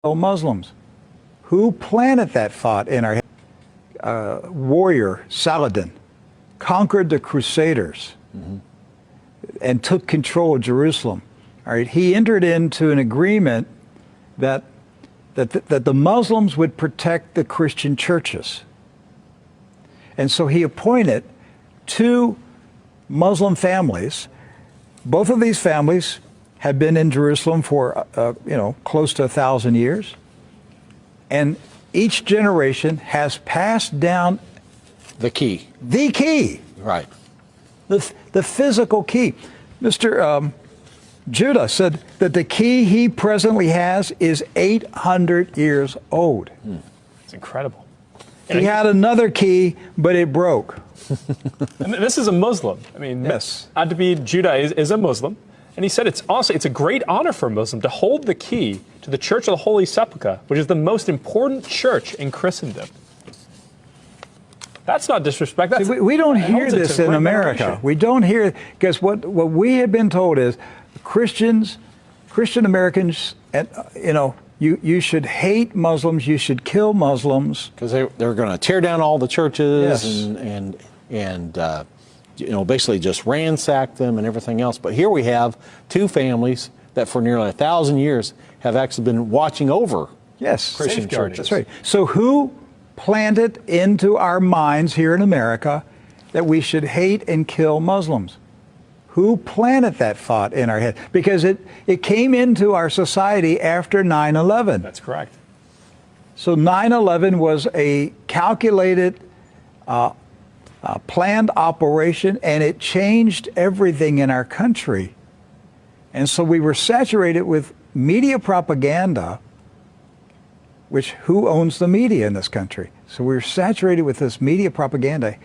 Muslims. Who planted that thought in our head? Warrior Saladin conquered the Crusaders and took control of Jerusalem. All right, he entered into an agreement that the Muslims would protect the Christian churches. And so he appointed two Muslim families. Both of these families have been in Jerusalem for, close to 1,000 years. And each generation has passed down the key. The key. Right. The physical key. Mr. Judah said that the key he presently has is 800 years old. It's incredible. He had another key, but it broke. And this is a Muslim. I mean, yes. Adbi Judah is a Muslim. And he said it's a great honor for a Muslim to hold the key to the Church of the Holy Sepulchre, which is the most important church in Christendom. That's not disrespect. That's, we don't hear this in America. We don't hear, because what we have been told is Christian Americans, you should hate Muslims, you should kill Muslims. Because they're going to tear down all the churches and basically just ransack them and everything else. But here we have two families that for nearly 1,000 years have actually been watching over Christian churches. That's right. So who planted into our minds here in America that we should hate and kill Muslims? Who planted that thought in our head? Because it came into our society after 9/11. That's correct. So 9/11 was a calculated, planned operation, and it changed everything in our country. And so we were saturated with media propaganda, which who owns the media in this country? So we're saturated with this media propaganda.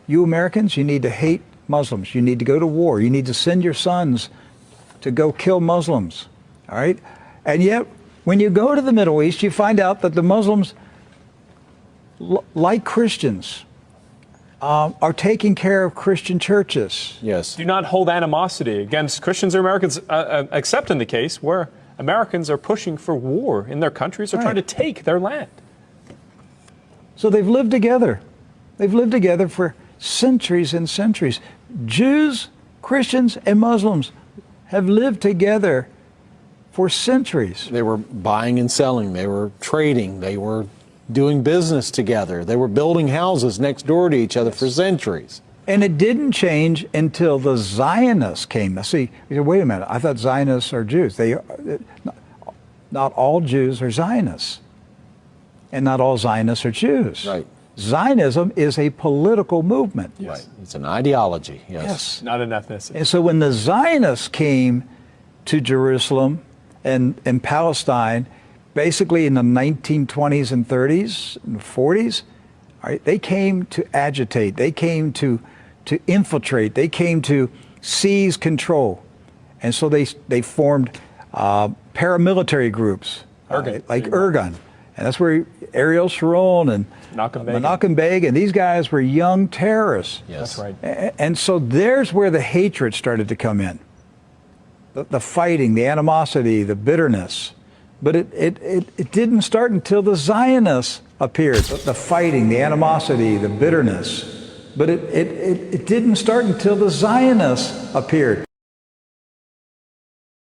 You Americans, you need to hate Muslims. You need to go to war. You need to send your sons to go kill Muslims. All right? And yet, when you go to the Middle East, you find out that the Muslims, like Christians, are taking care of Christian churches. Yes. Do not hold animosity against Christians or Americans, except in the case where Americans are pushing for war in their countries or trying to take their land. So they've lived together. They've lived together for centuries and centuries. Jews, Christians, and Muslims have lived together for centuries. They were buying and selling. They were trading. They were doing business together. They were building houses next door to each other for centuries. And it didn't change until the Zionists came. Now, see, you say, wait a minute, I thought Zionists are Jews. Not all Jews are Zionists. And not all Zionists are Jews. Right. Zionism is a political movement. Yes. Right. It's an ideology. Yes. Not an ethnicity. And so when the Zionists came to Jerusalem and Palestine, basically in the 1920s and 30s and 40s, all right, they came to agitate. They came to infiltrate. They came to seize control. And so they formed paramilitary groups, like Irgun. And that's where Ariel Sharon and Menachem Begin, these guys were young terrorists. Yes. That's right. And so there's where the hatred started to come in. The fighting, the animosity, the bitterness. But it didn't start until the Zionists appeared. The fighting, the animosity, the bitterness. But it didn't start until the Zionists appeared.